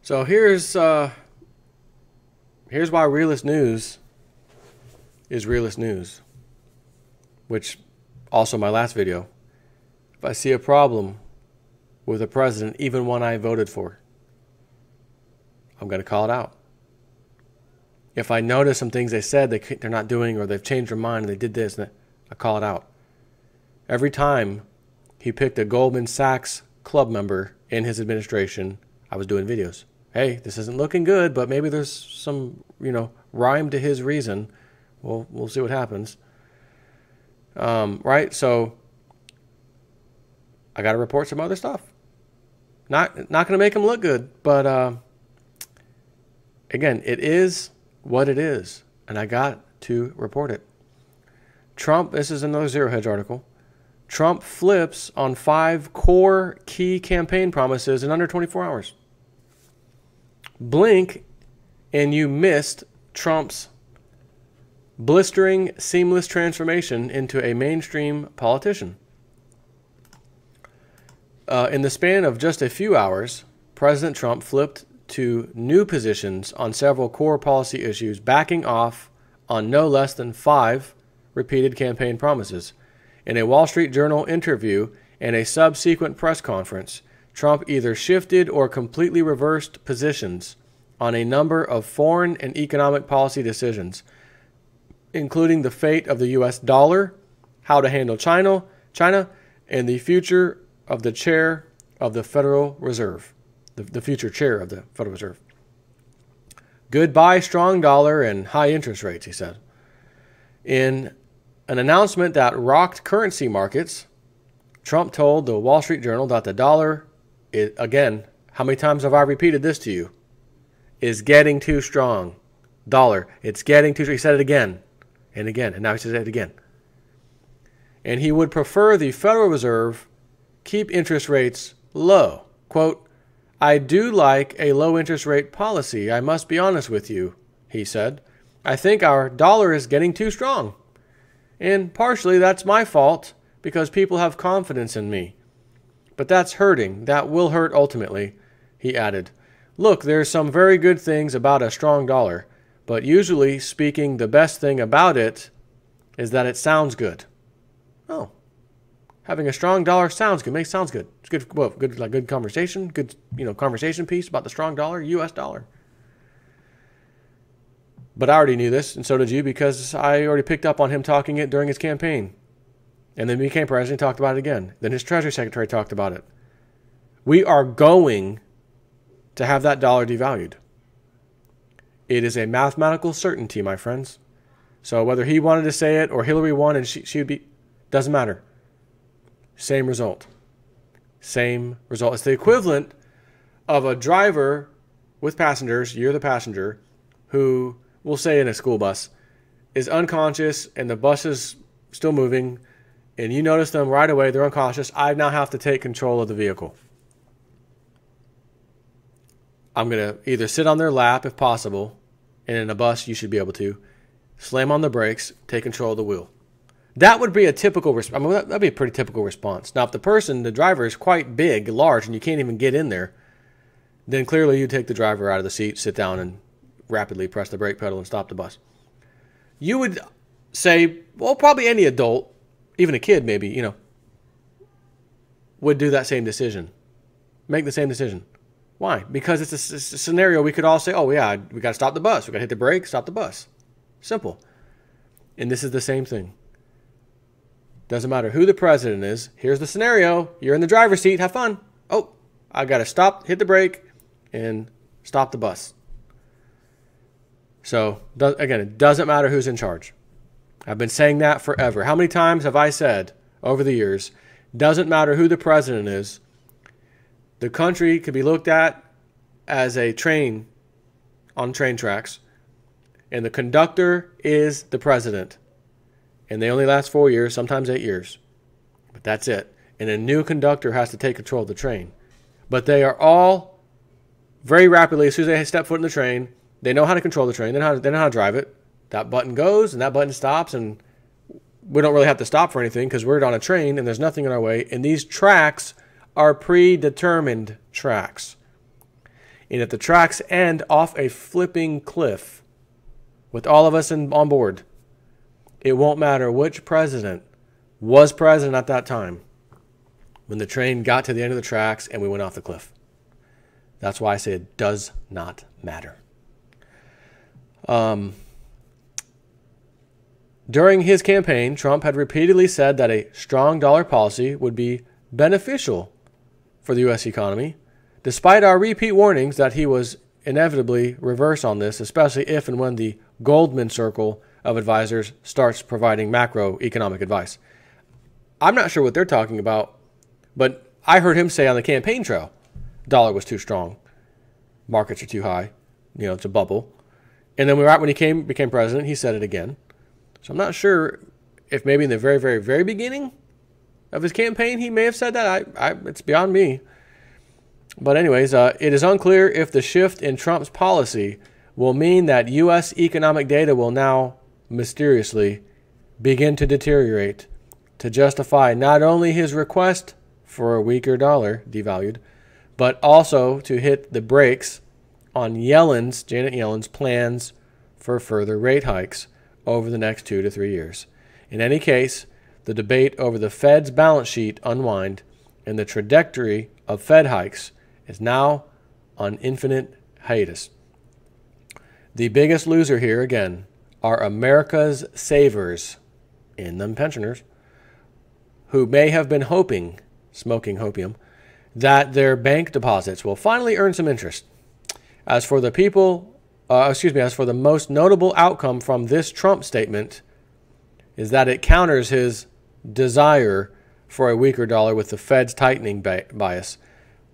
So here's why Realist News is Realist News, which also my last video. If I see a problem with a president, even one I voted for, I'm going to call it out. If I notice some things they said they're not doing, or they've changed their mind and they did this, I call it out. Every time he picked a Goldman Sachs club member in his administration, I was doing videos. Hey, this isn't looking good, but maybe there's some, rhyme to his reason. We'll see what happens. Right? So I got to report some other stuff. Not going to make him look good, but again, it is what it is, and I got to report it. Trump, this is another Zero Hedge article. Trump flips on 5 core key campaign promises in under 24 hours. Blink and you missed Trump's blistering, seamless transformation into a mainstream politician. In the span of just a few hours, President Trump flipped to new positions on several core policy issues, backing off on no less than 5 repeated campaign promises. In a Wall Street Journal interview and a subsequent press conference, Trump either shifted or completely reversed positions on a number of foreign and economic policy decisions, including the fate of the U.S. dollar, how to handle China, and the future of the chair of the Federal Reserve, the future chair of the Federal Reserve. Goodbye strong dollar and high interest rates, he said. In an announcement that rocked currency markets, Trump told the Wall Street Journal that the dollar, again, how many times have I repeated this to you, is getting too strong. Dollar, it's getting too strong. He said it again and again, and now he says it again. And he would prefer the Federal Reserve keep interest rates low. Quote, I do like a low interest rate policy, I must be honest with you, he said. I think our dollar is getting too strong. And partially that's my fault because people have confidence in me. But that's hurting. That will hurt ultimately, he added. Look, there's some very good things about a strong dollar, but usually speaking, the best thing about it is that it sounds good. Oh, having a strong dollar sounds good. Sounds good. It's good. Well, good conversation. Good, conversation piece about the strong dollar, U.S. dollar. But I already knew this, and so did you, because I already picked up on him talking it during his campaign. And then he became president, he talked about it again. Then his Treasury Secretary talked about it. We are going to have that dollar devalued. It is a mathematical certainty, my friends. So whether he wanted to say it or Hillary won and she would be, doesn't matter. Same result. Same result. It's the equivalent of a driver with passengers, you're the passenger, who, we'll say in a school bus, is unconscious and the bus is still moving, and you notice them right away, they're unconscious. I now have to take control of the vehicle. I'm going to either sit on their lap if possible, and in a bus you should be able to, slam on the brakes, take control of the wheel. That would be a typical response. That'd be a pretty typical response. Now, if the driver is quite big, large, and you can't even get in there, then clearly you take the driver out of the seat, sit down, and rapidly press the brake pedal and stop the bus. You would say, well, probably any adult, even a kid maybe, would do that same decision. Make the same decision. Why? Because it's a scenario we could all say, oh, yeah, we got to stop the bus. We got to hit the brake, stop the bus. Simple. And this is the same thing. Doesn't matter who the president is. Here's the scenario. You're in the driver's seat. Have fun. Oh, I got to stop, hit the brake, and stop the bus. So, again, it doesn't matter who's in charge. I've been saying that forever. How many times have I said over the years, doesn't matter who the president is, the country could be looked at as a train on train tracks, and the conductor is the president. And they only last 4 years, sometimes 8 years. But that's it. And a new conductor has to take control of the train. But they are all very rapidly, as soon as they step foot in the train, they know how to control the train. They know how to drive it. That button goes and that button stops, and we don't really have to stop for anything because we're on a train and there's nothing in our way. And these tracks are predetermined tracks. And if the tracks end off a flipping cliff with all of us on board, it won't matter which president was president at that time when the train got to the end of the tracks and we went off the cliff. That's why I say it does not matter. During his campaign, Trump had repeatedly said that a strong dollar policy would be beneficial for the U.S. economy, despite our repeat warnings that he was inevitably reverse on this, especially if and when the Goldman Circle of advisors starts providing macroeconomic advice. I'm not sure what they're talking about, but I heard him say on the campaign trail, dollar was too strong, markets are too high, it's a bubble. And then right when he became president, he said it again. So I'm not sure if maybe in the very, very, very beginning of his campaign he may have said that. It's beyond me. But anyways, it is unclear if the shift in Trump's policy will mean that U.S. economic data will now mysteriously begin to deteriorate to justify not only his request for a weaker dollar, devalued, but also to hit the brakes on Janet Yellen's plans for further rate hikes over the next 2 to 3 years. In any case, the debate over the Fed's balance sheet unwind and the trajectory of Fed hikes is now on infinite hiatus. The biggest loser here, again, are America's savers, in them pensioners, who may have been hoping, smoking hopium, that their bank deposits will finally earn some interest. As for the most notable outcome from this Trump statement is that it counters his desire for a weaker dollar with the Fed's tightening bias.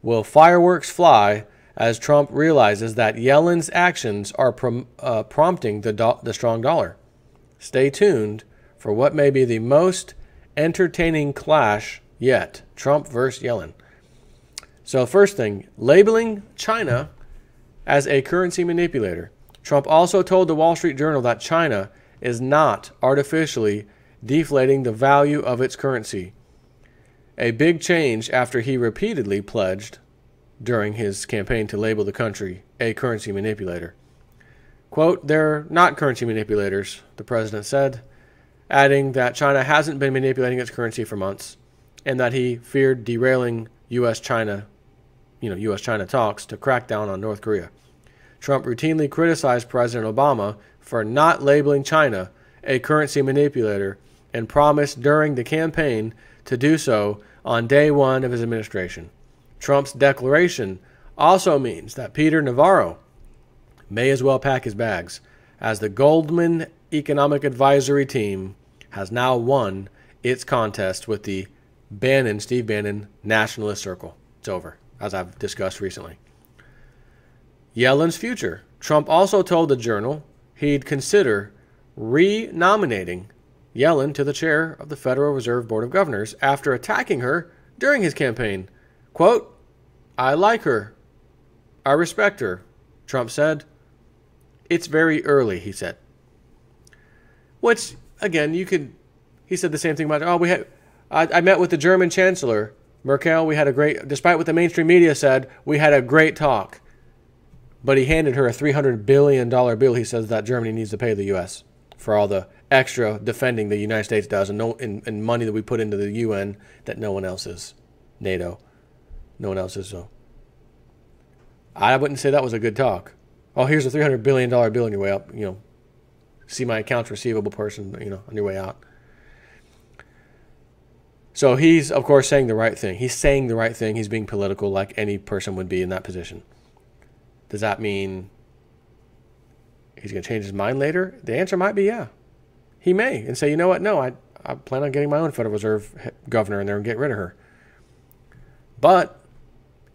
Will fireworks fly as Trump realizes that Yellen's actions are prompting the strong dollar? Stay tuned for what may be the most entertaining clash yet, Trump versus Yellen. So first thing, labeling China as a currency manipulator. Trump also told the Wall Street Journal that China is not artificially deflating the value of its currency. A big change after he repeatedly pledged during his campaign to label the country a currency manipulator. Quote, "They're not currency manipulators," the president said, adding that China hasn't been manipulating its currency for months and that he feared derailing U.S.-China talks to crack down on North Korea. Trump routinely criticized President Obama for not labeling China a currency manipulator and promised during the campaign to do so on day one of his administration. Trump's declaration also means that Peter Navarro may as well pack his bags, as the Goldman Economic Advisory Team has now won its contest with the Steve Bannon Nationalist Circle. It's over, as I've discussed recently. Yellen's future. Trump also told the Journal he'd consider re-nominating Yellen to the chair of the Federal Reserve Board of Governors after attacking her during his campaign. Quote, "I like her. I respect her," Trump said. "It's very early," he said. Which, again, he said the same thing about, I met with the German Chancellor, Merkel. We had despite what the mainstream media said, we had a great talk. But he handed her a $300 billion bill. He says that Germany needs to pay the U.S. for all the extra defending the United States does and money that we put into the UN that no one else is. NATO. No one else is so. I wouldn't say that was a good talk. Oh, here's a $300 billion bill on your way up. See my accounts receivable person, on your way out. So he's, of course, saying the right thing. He's saying the right thing. He's being political like any person would be in that position. Does that mean he's going to change his mind later? The answer might be yeah. He may and say, you know what? No, I plan on getting my own Federal Reserve governor in there and get rid of her. But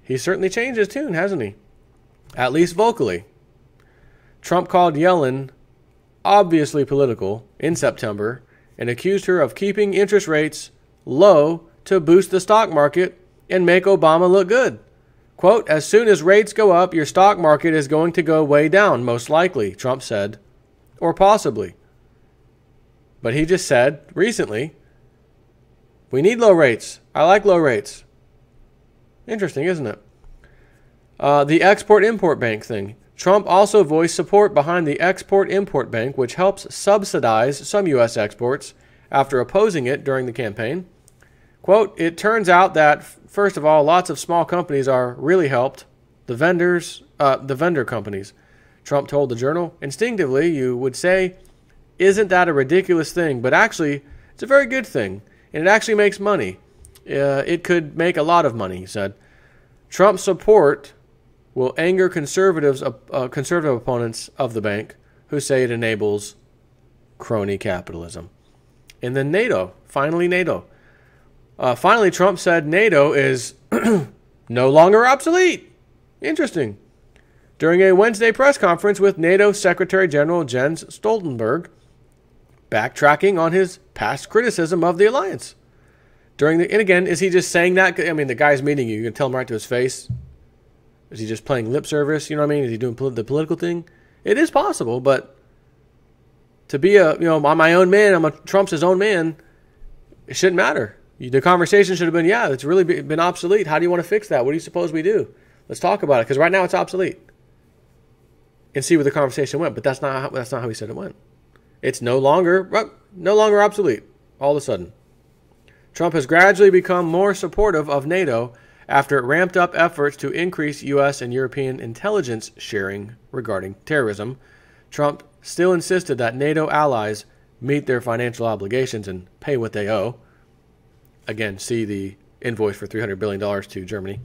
he's certainly changed his tune, hasn't he? At least vocally. Trump called Yellen obviously political in September and accused her of keeping interest rates low to boost the stock market and make Obama look good. Quote, "As soon as rates go up, your stock market is going to go way down, most likely," Trump said. Or possibly. But he just said recently, we need low rates. I like low rates. Interesting, isn't it? The Export-Import Bank thing. Trump also voiced support behind the Export-Import Bank, which helps subsidize some U.S. exports, after opposing it during the campaign. Quote, "It turns out that, first of all, lots of small companies are really helped. The vendor companies," Trump told the Journal. "Instinctively, you would say, isn't that a ridiculous thing? But actually, it's a very good thing, and it actually makes money. It could make a lot of money," he said. Trump's support will anger conservative opponents of the bank who say it enables crony capitalism. And then NATO. Finally, NATO. Finally, Trump said NATO is no longer obsolete. Interesting. During a Wednesday press conference with NATO Secretary General Jens Stoltenberg, backtracking on his past criticism of the alliance. And again, is he just saying that? I mean, the guy's meeting you. You can tell him right to his face. Is he just playing lip service? You know what I mean? Is he doing the political thing? It is possible, but to be I'm my own man, Trump's his own man, it shouldn't matter. The conversation should have been, yeah, it's really been obsolete. How do you want to fix that? What do you suppose we do? Let's talk about it, because right now it's obsolete. And see where the conversation went. But that's not how he said it went. It's no longer obsolete all of a sudden. Trump has gradually become more supportive of NATO after it ramped up efforts to increase U.S. and European intelligence sharing regarding terrorism. Trump still insisted that NATO allies meet their financial obligations and pay what they owe. Again, see the invoice for $300 billion to Germany.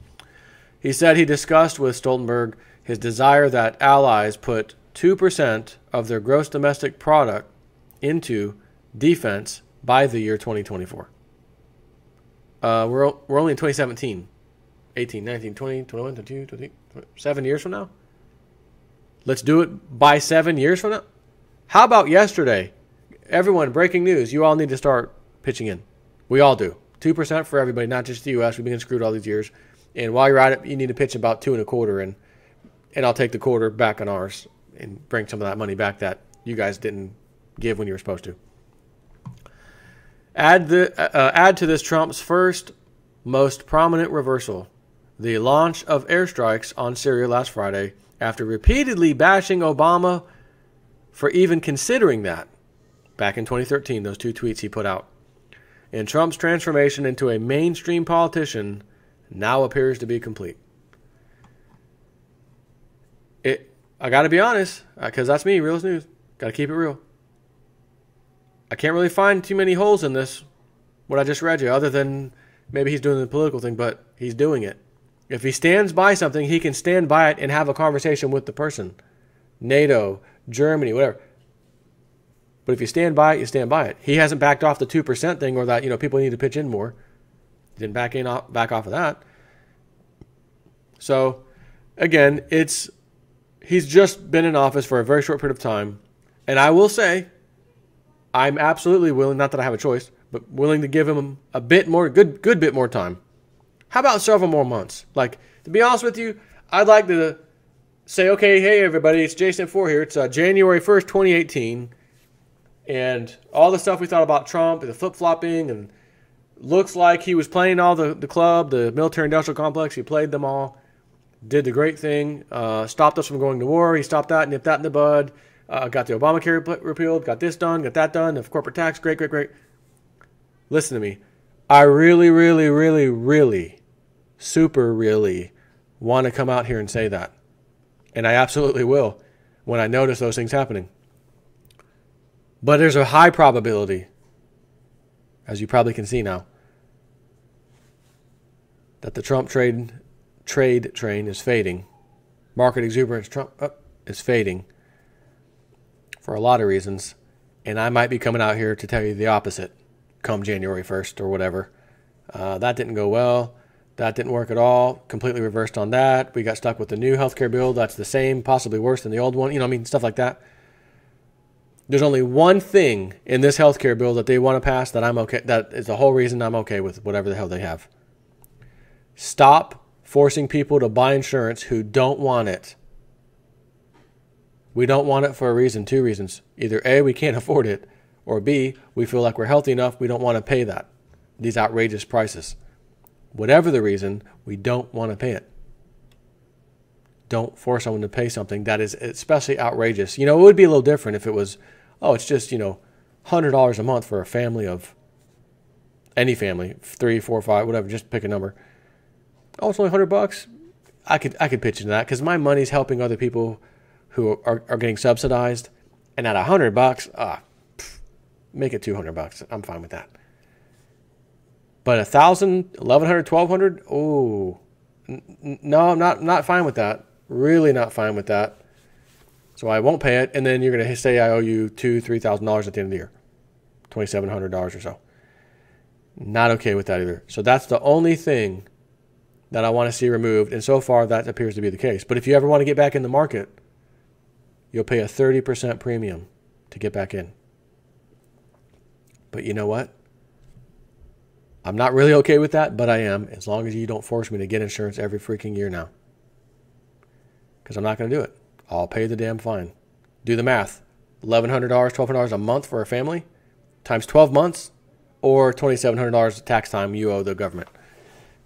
He said he discussed with Stoltenberg his desire that allies put 2% of their gross domestic product into defense by the year 2024. We're only in 2017. 18, 19, 20, 21, 22, 23, 7 years from now? Let's do it by 7 years from now? How about yesterday? Everyone, breaking news. You all need to start pitching in. We all do. 2% for everybody, not just the U.S. We've been screwed all these years. And while you're at it, you need to pitch about 2.25, and I'll take the quarter back on ours and bring some of that money back that you guys didn't give when you were supposed to. Add to this Trump's first most prominent reversal, the launch of airstrikes on Syria last Friday, after repeatedly bashing Obama for even considering that back in 2013, those two tweets he put out. And Trump's transformation into a mainstream politician now appears to be complete. I got to be honest, because that's me, Realist News. Got to keep it real. I can't really find too many holes in this, what I just read you, other than maybe he's doing the political thing, but he's doing it. If he stands by something, he can stand by it and have a conversation with the person. NATO, Germany, whatever. But if you stand by it, you stand by it. He hasn't backed off the 2% thing, or that, people need to pitch in more. He didn't back off of that. So, again, he's just been in office for a very short period of time. And I will say, I'm absolutely willing, not that I have a choice, but willing to give him a bit more, good bit more time. How about several more months? Like, to be honest with you, I'd like to say, okay, hey everybody, it's Jason 4 here. It's January 1st, 2018. And all the stuff we thought about Trump, the flip-flopping, and looks like he was playing all the club, the military-industrial complex. He played them all. Did the great thing. Stopped us from going to war. He stopped that, nipped that in the bud. Got the Obamacare repealed. Got this done. Got that done. The corporate tax. Great. Listen to me. I really, really, really, really, super really want to come out here and say that. And I absolutely will when I notice those things happening. But there's a high probability, as you probably can see now, that the Trump trade train is fading. Market exuberance Trump is fading for a lot of reasons. And I might be coming out here to tell you the opposite come January 1st or whatever. That didn't go well. That didn't work at all. Completely reversed on that. We got stuck with the new healthcare bill. That's the same, possibly worse than the old one. Stuff like that. There's only one thing in this healthcare bill that they want to pass that I'm okay. That is the whole reason I'm okay with whatever the hell they have. Stop forcing people to buy insurance who don't want it. We don't want it for a reason, two reasons. Either A, we can't afford it, or B, we feel like we're healthy enough, we don't want to pay these outrageous prices. Whatever the reason, we don't want to pay it. don't force someone to pay something that is especially outrageous. You know, it would be a little different if it was, oh, it's just, you know, $100 a month for a family of any family, 3, 4, 5, whatever, just pick a number. Oh, it's only $100. I could pitch into that because my money's helping other people who are getting subsidized. And at $100, make it $200. I'm fine with that. But $1,000, $1,100, $1,200, oh, no, I'm not fine with that. Really not fine with that. So I won't pay it, and then you're going to say I owe you $2,000, $3,000 at the end of the year, $2,700 or so. Not okay with that either. So that's the only thing that I want to see removed, and so far that appears to be the case. But if you ever want to get back in the market, you'll pay a 30% premium to get back in. But you know what? I'm not really okay with that, but I am, as long as you don't force me to get insurance every freaking year now. Because I'm not going to do it. I'll pay the damn fine. Do the math. $1,100, $1,200 a month for a family times 12 months or $2,700 tax time you owe the government.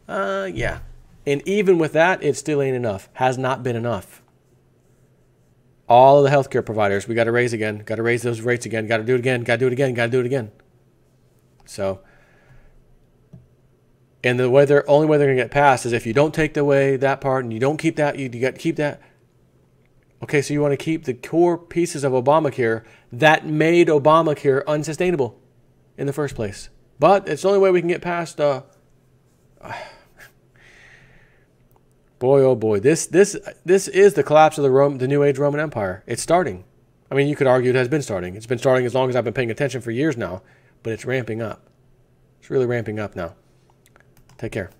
Yeah. And even with that, it still ain't enough. Has not been enough. All of the healthcare providers, we got to raise again. Got to raise those rates again. Got to do it again. Got to do it again. Got to do it again. So, and the only way they're going to get passed is if you don't take away that part and you don't keep that, you got to keep that. Okay, so you want to keep the core pieces of Obamacare that made Obamacare unsustainable in the first place. But it's the only way we can get past. Boy, oh boy, this is the collapse of the New Age Roman Empire. It's starting. I mean, you could argue it has been starting. It's been starting as long as I've been paying attention for years now, but it's ramping up. It's really ramping up now. Take care.